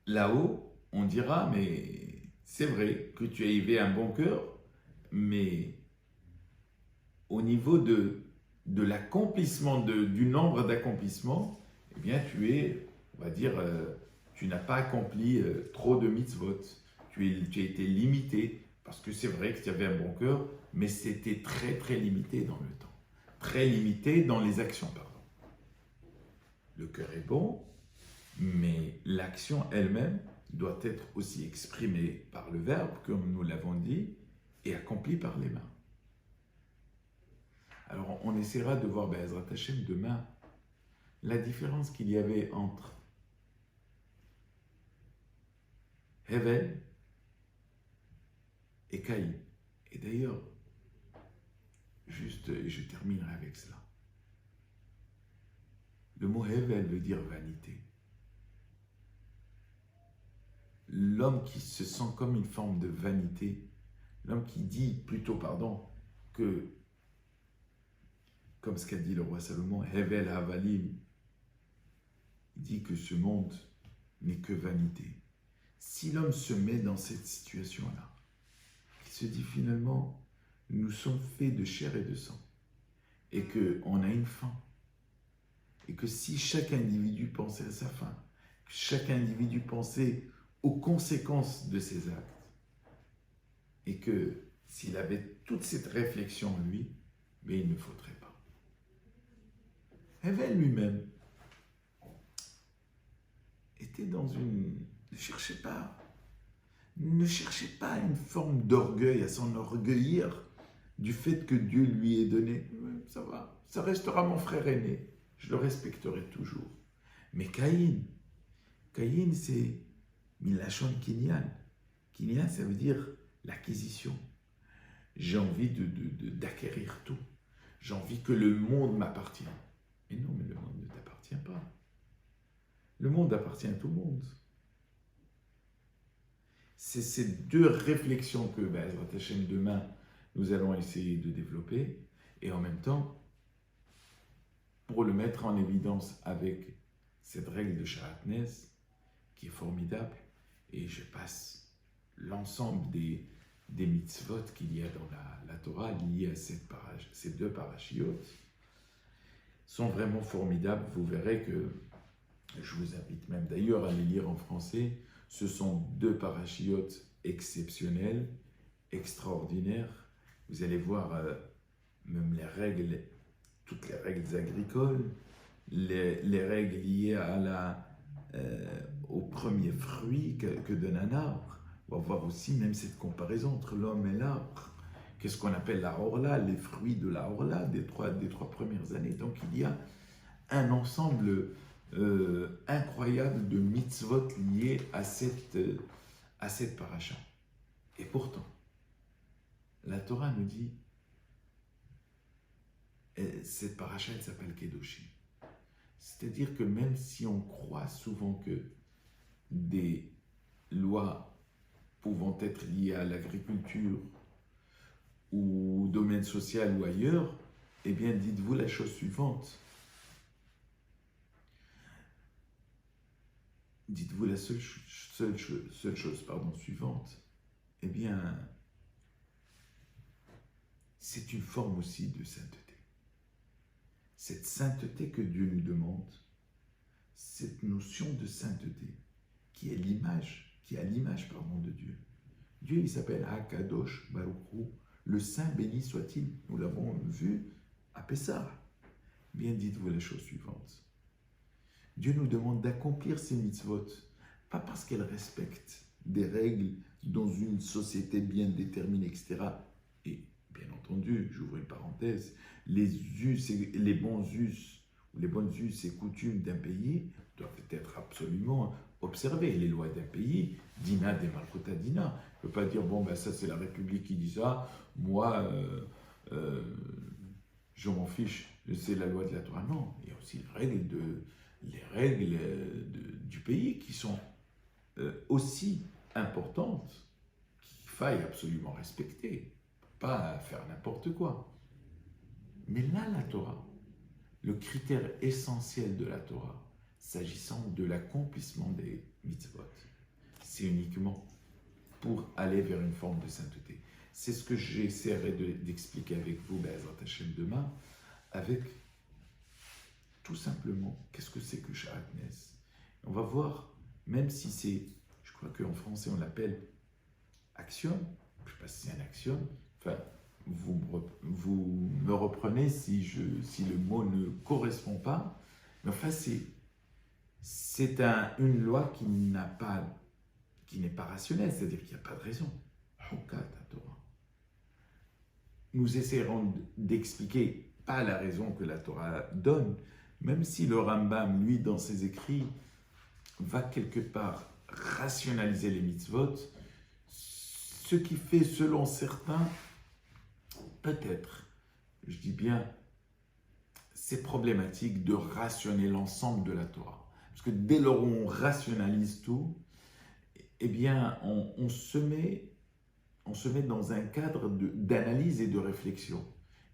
là-haut, on dira, mais c'est vrai que tu as élevé un bon cœur, mais au niveau de l'accomplissement, du nombre d'accomplissements, eh bien tu es, on va dire, tu n'as pas accompli trop de mitzvot. Tu as été limité, parce que c'est vrai que tu avais un bon cœur, mais c'était très très limité dans le temps. Très limité dans les actions, pardon. Le cœur est bon, mais l'action elle-même doit être aussi exprimée par le verbe, comme nous l'avons dit, et accomplie par les mains. Alors, on essaiera de voir, Be'ezrat Hashem, demain, la différence qu'il y avait entre Hevel et Caïn. Et d'ailleurs, juste, je terminerai avec cela. Le mot Hevel veut dire vanité. L'homme qui se sent comme une forme de vanité, l'homme qui dit plutôt, que, comme ce qu'a dit le roi Salomon, Hevel Havalim, il dit que ce monde n'est que vanité. Si l'homme se met dans cette situation-là, il se dit finalement, nous sommes faits de chair et de sang, et qu'on a une fin, et que si chaque individu pensait à sa fin, que chaque individu pensait aux conséquences de ses actes, et que s'il avait toute cette réflexion en lui, mais il ne faudrait pas. Hevel lui-même était dans une... Ne cherchez pas une forme d'orgueil, à s'enorgueillir du fait que Dieu lui ait donné. Ça va, ça restera mon frère aîné, je le respecterai toujours. Mais Caïn, c'est Milachon Kinyan. Kinyan, ça veut dire l'acquisition. J'ai envie d'acquérir tout. J'ai envie que le monde m'appartienne. Mais non, mais le monde ne t'appartient pas. Le monde appartient à tout le monde. C'est ces deux réflexions que, Be'ezrat Hashem, demain, nous allons essayer de développer, et en même temps, pour le mettre en évidence avec cette règle de Sharatnez, qui est formidable, et je passe l'ensemble des mitzvot qu'il y a dans la Torah liés à ces deux parashiyot, sont vraiment formidables. Vous verrez que, je vous invite même d'ailleurs à les lire en français, ce sont deux parashiyot exceptionnels, extraordinaires. Vous allez voir même les règles, toutes les règles agricoles, les règles liées au premier fruit que donne un arbre. On va voir aussi même cette comparaison entre l'homme et l'arbre. Qu'est-ce qu'on appelle la orla, les fruits de la orla des trois premières années. Donc il y a un ensemble incroyable de mitzvot liés à cette paracha. Et pourtant, la Torah nous dit, cette paracha, elle s'appelle Kedoshim. C'est-à-dire que même si on croit souvent que des lois pouvant être liées à l'agriculture ou au domaine social ou ailleurs, eh bien dites-vous la chose suivante. Dites-vous la seule chose suivante. Eh bien, c'est une forme aussi de sainteté. Cette sainteté que Dieu nous demande, cette notion de sainteté, qui est à l'image de Dieu. Dieu, il s'appelle Hakadosh Baruch Hu, le Saint béni soit-il. Nous l'avons vu à Pessah. Bien, dites-vous la chose suivante. Dieu nous demande d'accomplir ces mitzvot, pas parce qu'elles respectent des règles dans une société bien déterminée, etc. Et bien entendu, j'ouvre une parenthèse, les bons us ou les bonnes us et coutumes d'un pays doivent être absolument observées. Les lois d'un pays, Dina de Malchuta Dina. On ne peut pas dire, bon, ben ça c'est la République qui dit ça, moi, je m'en fiche, c'est la loi de la Torah. Non, il y a aussi les règles du pays qui sont aussi importantes, qu'il faille absolument respecter, pas faire n'importe quoi. Mais là, la Torah, le critère essentiel de la Torah, s'agissant de l'accomplissement des mitzvot, c'est uniquement pour aller vers une forme de sainteté. C'est ce que j'essaierai d'expliquer avec vous, Be'ezrat Hashem, demain, avec tout simplement qu'est-ce que c'est que Shahat Ness. On va voir, même si c'est, je crois qu'en français on l'appelle axiome, je ne sais pas si c'est un axiome, enfin, vous me reprenez si le mot ne correspond pas, mais enfin c'est une loi qui n'est pas rationnelle, c'est-à-dire qu'il n'y a pas de raison. Torah. Nous essaierons d'expliquer pas la raison que la Torah donne, même si le Rambam, lui, dans ses écrits, va quelque part rationaliser les mitzvot, ce qui fait, selon certains, peut-être, je dis bien, c'est problématique de rationner l'ensemble de la Torah. Parce que dès lors où on rationalise tout, eh bien, on se met dans un cadre d'analyse et de réflexion.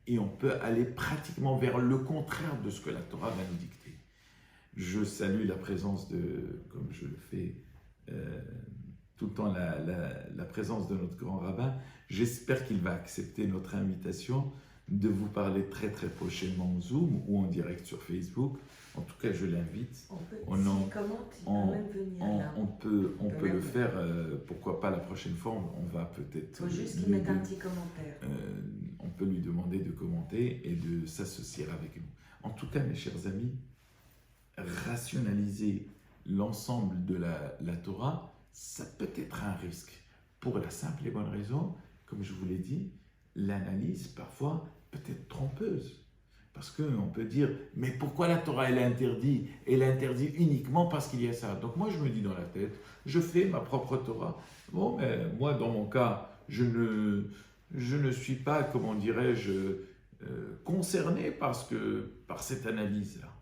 Et on peut aller pratiquement vers le contraire de ce que la Torah va nous dicter. Je salue la présence comme je le fais tout le temps, la présence de notre grand rabbin. J'espère qu'il va accepter notre invitation de vous parler très très prochainement en Zoom ou en direct sur Facebook. En tout cas, je l'invite. On peut le faire, pourquoi pas la prochaine fois, on va peut-être... Il faut juste qu'il mette un petit commentaire. On peut lui demander de commenter et de s'associer avec nous. En tout cas, mes chers amis, rationaliser l'ensemble de la Torah, ça peut être un risque. Pour la simple et bonne raison, comme je vous l'ai dit, l'analyse parfois peut être trompeuse. Parce qu'on peut dire, mais pourquoi la Torah elle interdit? Elle interdit uniquement parce qu'il y a ça. Donc moi je me dis dans la tête, je fais ma propre Torah. Bon, mais moi dans mon cas, je ne suis pas, comment dirais-je, concerné par cette analyse-là.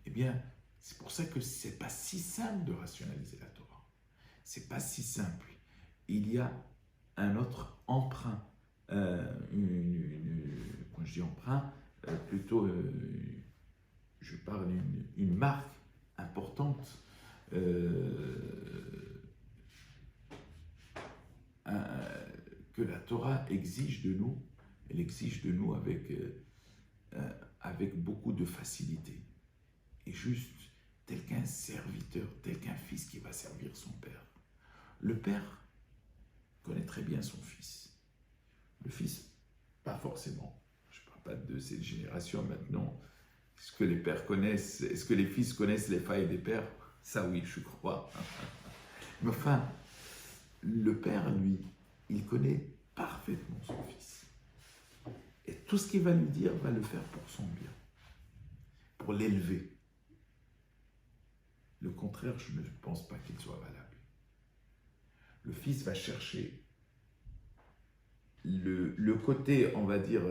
Eh bien, c'est pour ça que ce n'est pas si simple de rationaliser la Torah. Ce n'est pas si simple. Il y a un autre emprunt. Quand je dis emprunt, plutôt, je parle d'une marque importante que la Torah exige de nous. Elle exige de nous avec beaucoup de facilité. Et juste tel qu'un serviteur, tel qu'un fils qui va servir son père. Le père connaît très bien son fils. Le fils, pas forcément. Je ne parle pas de cette génération maintenant. Est-ce que les pères connaissent, est-ce que les fils connaissent les failles des pères? Ça oui, je crois. Mais enfin, le père, lui, il connaît parfaitement son fils. Et tout ce qu'il va lui dire, va le faire pour son bien, pour l'élever. Le contraire, je ne pense pas qu'il soit valable. Le fils va chercher le côté, on va dire,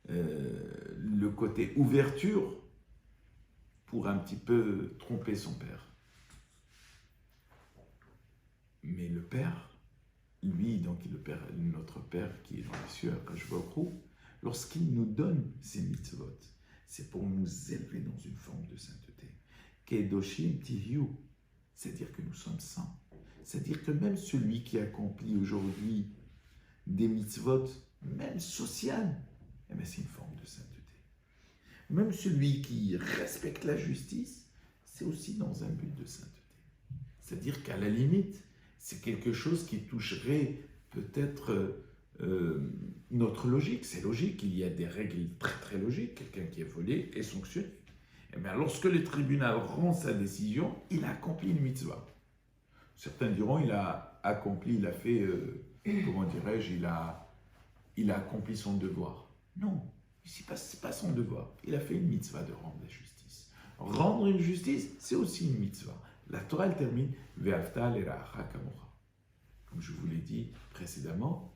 le côté ouverture pour un petit peu tromper son père. Mais le père, lui, donc notre père qui est dans les cieux, lorsqu'il nous donne ces mitzvot, c'est pour nous élever dans une forme de sainteté. Kedoshim tihiu, c'est-à-dire que nous sommes saints. C'est-à-dire que même celui qui accomplit aujourd'hui des mitzvot, même sociales, eh bien c'est une forme de sainteté. Même celui qui respecte la justice, c'est aussi dans un but de sainteté. C'est-à-dire qu'à la limite, c'est quelque chose qui toucherait peut-être notre logique. C'est logique, il y a des règles très très logiques. Quelqu'un qui est volé est sanctionné. Et bien, lorsque le tribunal rend sa décision, il a accompli une mitzvah. Certains diront il a accompli, il a fait, comment dirais-je, il a accompli son devoir. Non, ce n'est pas son devoir. Il a fait une mitzvah de rendre la justice. Rendre une justice, c'est aussi une mitzvah. La Torah, elle termine Ve'afta l'eracha kamocha. Comme je vous l'ai dit précédemment,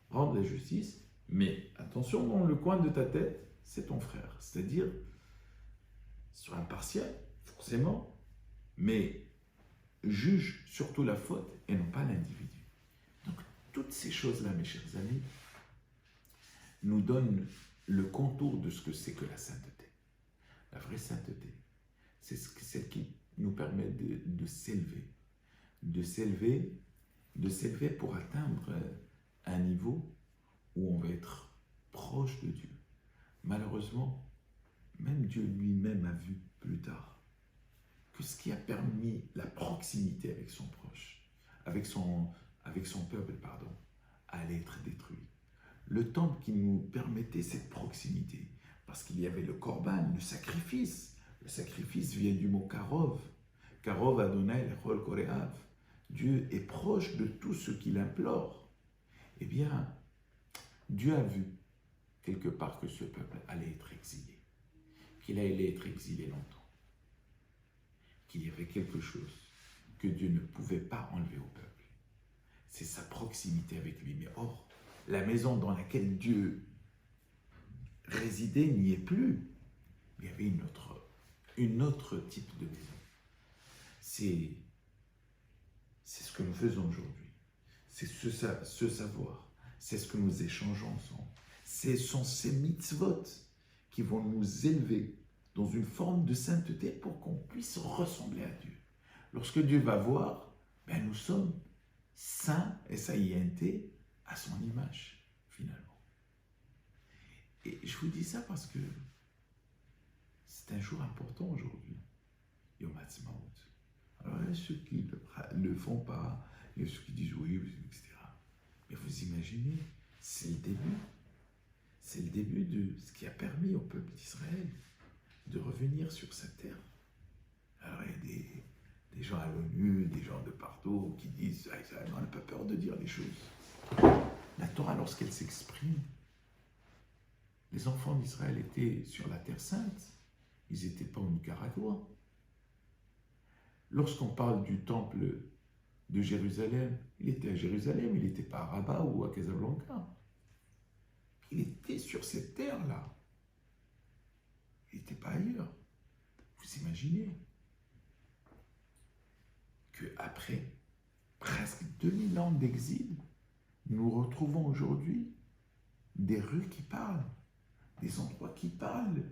rendre la justice, mais attention, dans le coin de ta tête, c'est ton frère. C'est-à-dire, sur un partiel, forcément, mais juge surtout la faute et non pas l'individu. Donc, toutes ces choses-là, mes chers amis, nous donnent le contour de ce que c'est que la sainteté. La vraie sainteté, c'est celle qui nous permet de s'élever, de s'élever pour atteindre un niveau où on va être proche de Dieu. Malheureusement, même Dieu lui-même a vu plus tard que ce qui a permis la proximité avec son proche, avec son peuple, allait être détruit. Le temple qui nous permettait cette proximité, parce qu'il y avait le korban, le sacrifice. Le sacrifice vient du mot karov. Karov Adonai Lechol Koreav. Dieu est proche de tout ce qu'il implore. Eh bien, Dieu a vu quelque part que ce peuple allait être exilé, qu'il allait être exilé longtemps, qu'il y avait quelque chose que Dieu ne pouvait pas enlever au peuple. C'est sa proximité avec lui. Mais or, la maison dans laquelle Dieu résidait n'y est plus. Il y avait une autre type de maison. C'est ce que nous faisons aujourd'hui. C'est ce savoir. C'est ce que nous échangeons ensemble. Ce sont ces mitzvot qui vont nous élever dans une forme de sainteté pour qu'on puisse ressembler à Dieu. Lorsque Dieu va voir, nous sommes saints, S-A-I-N-T, à son image, finalement. Et je vous dis ça parce que c'est un jour important aujourd'hui, Yom Ha'atzmaut. Alors, il y a ceux qui ne le font pas, il y a ceux qui disent oui, etc. Mais vous imaginez, c'est le début. C'est le début de ce qui a permis au peuple d'Israël de revenir sur sa terre. Alors, il y a des gens à l'ONU, des gens de partout qui disent « on n'a pas peur de dire les choses ». La Torah, lorsqu'elle s'exprime, les enfants d'Israël étaient sur la Terre Sainte, ils n'étaient pas au Nicaragua. Lorsqu'on parle du temple de Jérusalem, il était à Jérusalem, il n'était pas à Rabat ou à Casablanca. Il était sur cette terre-là. Il n'était pas ailleurs. Vous imaginez qu'après presque 2000 ans d'exil, nous retrouvons aujourd'hui des rues qui parlent, des endroits qui parlent,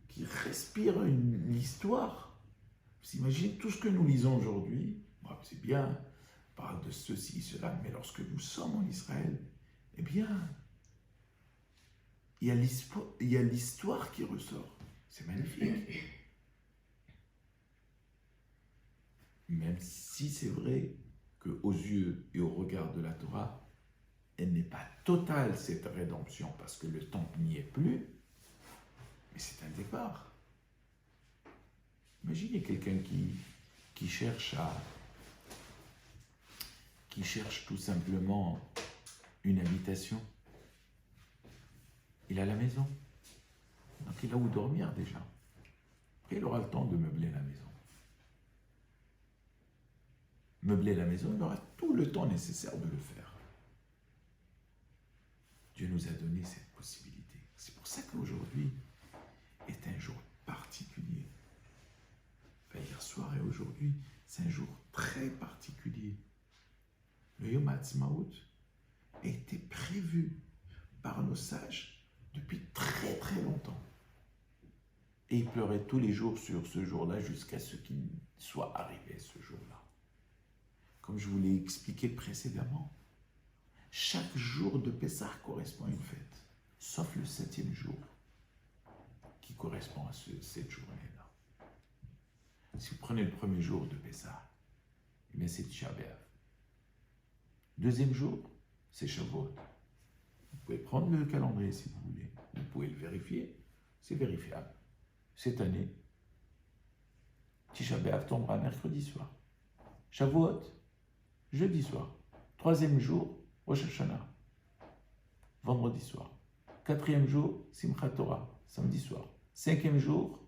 qui respirent l'histoire. Vous imaginez tout ce que nous lisons aujourd'hui, c'est bien, on parle de ceci, cela, mais lorsque nous sommes en Israël, eh bien, il y a l'histoire qui ressort. C'est magnifique. Même si c'est vrai qu'aux yeux et au regard de la Torah, elle n'est pas totale, cette rédemption, parce que le temple n'y est plus, mais c'est un départ. Imaginez quelqu'un qui cherche tout simplement une habitation. Il a la maison, donc il a où dormir déjà. Et il aura le temps de meubler la maison. Meubler la maison, il aura tout le temps nécessaire de le faire. Dieu nous a donné cette possibilité. C'est pour ça qu'aujourd'hui est un jour particulier. Enfin, hier soir et aujourd'hui, c'est un jour très particulier. Le Yom Ha'atzmaut a été prévu par nos sages depuis très très longtemps. Et ils pleuraient tous les jours sur ce jour-là jusqu'à ce qu'il soit arrivé ce jour-là. Comme je vous l'ai expliqué précédemment, chaque jour de Pessah correspond à une fête, sauf le 7e jour, qui correspond à cette journée-là. Si vous prenez le premier jour de Pessah, eh bien c'est Tisha B'Av. Deuxième jour, c'est Shavuot. Vous pouvez prendre le calendrier si vous voulez, vous pouvez le vérifier, c'est vérifiable. Cette année, Tisha B'Av tombera mercredi soir. Shavuot, jeudi soir. Troisième jour, Rosh Hashanah, vendredi soir. Quatrième jour, Simchat Torah, samedi soir. Cinquième jour,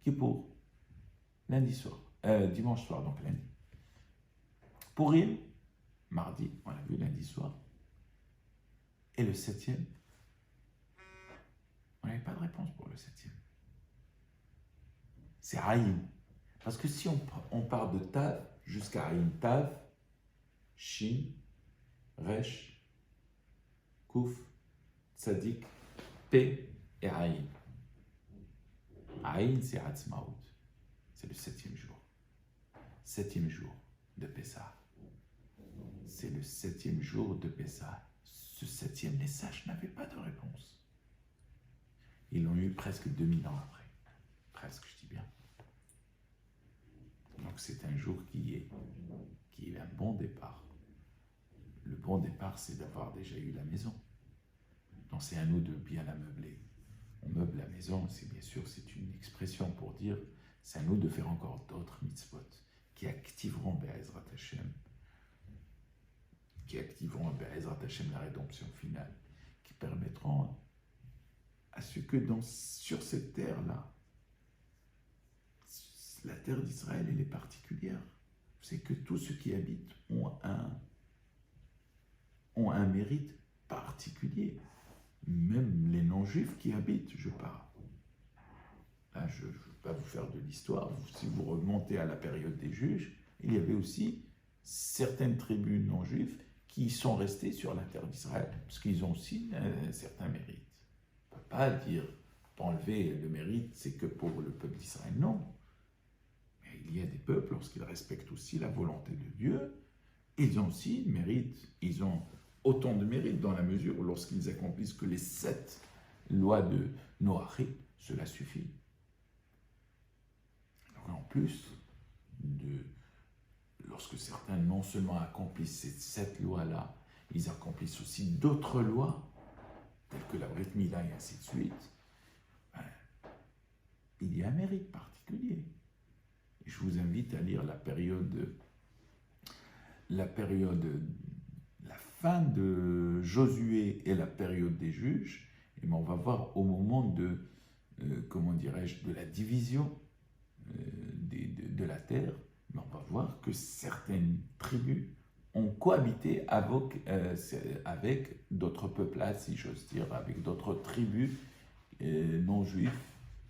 Kippour, lundi soir. Dimanche soir, donc lundi. Purim, mardi, on l'a vu lundi soir. Et le 7e, On n'avait pas de réponse pour le 7e. C'est Aïn. Parce que si on part de Tav jusqu'à Aïn, Tav, Shin, Resh, Kouf, Tzadik, P et Aïn. Aïn, c'est Hatzmaout. C'est le 7e jour. 7e jour de Pessah. C'est le 7e jour de Pessah. Ce 7e, les sages n'avaient pas de réponse. Ils l'ont eu presque 2000 ans après. Presque, je dis bien. Donc c'est un jour qui est un bon départ. Le bon départ, c'est d'avoir déjà eu la maison. Donc c'est à nous de bien la meubler. On meuble la maison, c'est bien sûr, c'est une expression pour dire, c'est à nous de faire encore d'autres mitzvot qui activeront Be'ezrat Hashem, la rédemption finale, qui permettront à ce que sur cette terre-là, la terre d'Israël, elle est particulière. C'est que tous ceux qui habitent ont un mérite particulier. Même les non-juifs qui habitent, je parle. Là, je ne veux pas vous faire de l'histoire. Si vous remontez à la période des juges, il y avait aussi certaines tribus non-juives qui sont restées sur la terre d'Israël, parce qu'ils ont aussi un certain mérite. On ne peut pas dire d'enlever le mérite, c'est que pour le peuple d'Israël, non. Mais il y a des peuples, lorsqu'ils respectent aussi la volonté de Dieu, ils ont aussi mérite, ils ont autant de mérite dans la mesure où lorsqu'ils accomplissent que les 7 lois de Noachi, cela suffit. Donc en plus, lorsque certains non seulement accomplissent ces 7 lois-là, ils accomplissent aussi d'autres lois, telles que la Brit Mila et ainsi de suite, il y a un mérite particulier. Et je vous invite à lire la fin de Josué et la période des juges, et on va voir au moment de la division de la terre, mais on va voir que certaines tribus ont cohabité avec d'autres peuples, si j'ose dire, avec d'autres tribus non-juifs,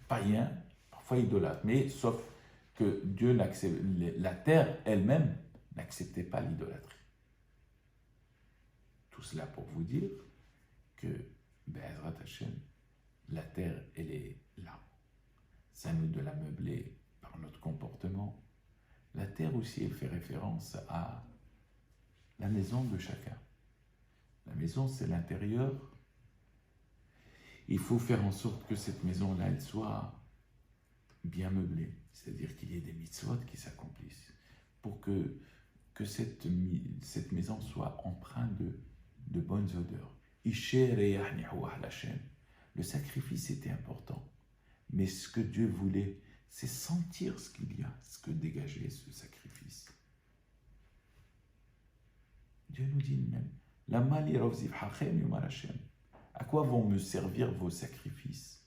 païens, parfois idolâtres, mais sauf que la terre elle-même n'acceptait pas l'idolâtrie. Tout cela pour vous dire que Be'ezrat Hashem, la terre, elle est là. C'est à nous de la meubler par notre comportement. La terre aussi, elle fait référence à la maison de chacun. La maison, c'est l'intérieur. Il faut faire en sorte que cette maison-là, elle soit bien meublée. C'est-à-dire qu'il y ait des mitzvot qui s'accomplissent pour que cette maison soit empreinte de bonnes odeurs. Le sacrifice était important, mais ce que Dieu voulait, c'est sentir ce qu'il y a, ce que dégageait ce sacrifice. Dieu nous dit même, à quoi vont me servir vos sacrifices?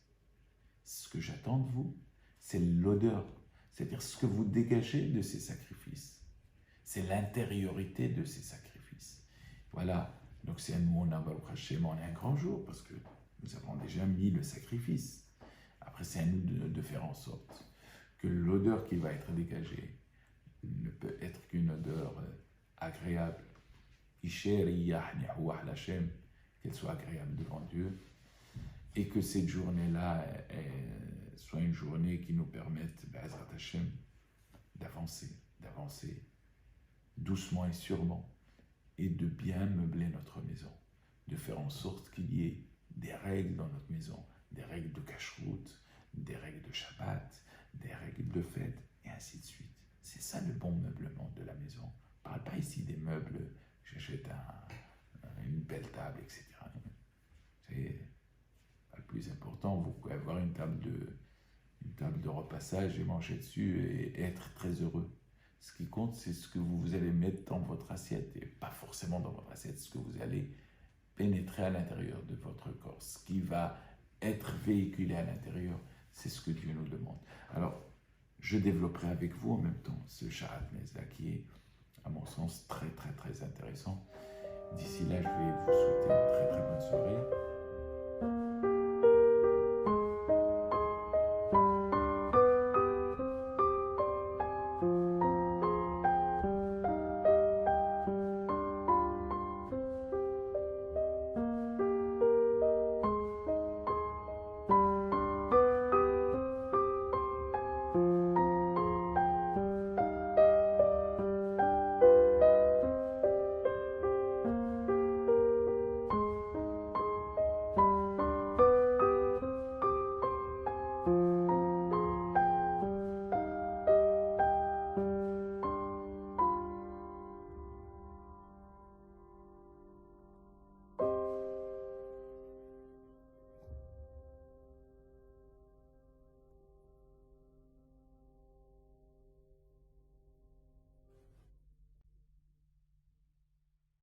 Ce que j'attends de vous, c'est l'odeur, c'est-à-dire ce que vous dégagez de ces sacrifices. C'est l'intériorité de ces sacrifices. Voilà. Donc c'est à nous, on a un grand jour parce que nous avons déjà mis le sacrifice. Après, c'est à nous de faire en sorte que l'odeur qui va être dégagée ne peut être qu'une odeur agréable. Qu'elle soit agréable devant Dieu et que cette journée-là soit une journée qui nous permette, Be'ezrat Hashem, d'avancer doucement et sûrement, et de bien meubler notre maison, de faire en sorte qu'il y ait des règles dans notre maison, des règles de cacheroute, des règles de Shabbat, des règles de fête, et ainsi de suite. C'est ça le bon meublement de la maison. On ne parle pas ici des meubles, j'achète une belle table, etc. C'est pas le plus important. Vous pouvez avoir une table de repassage et manger dessus et être très heureux. Ce qui compte, c'est ce que vous allez mettre dans votre assiette, et pas forcément dans votre assiette, ce que vous allez pénétrer à l'intérieur de votre corps. Ce qui va être véhiculé à l'intérieur, c'est ce que Dieu nous demande. Alors, je développerai avec vous en même temps ce Shahat Mezda qui est, à mon sens, très très très intéressant. D'ici là, je vais vous souhaiter une très très bonne soirée.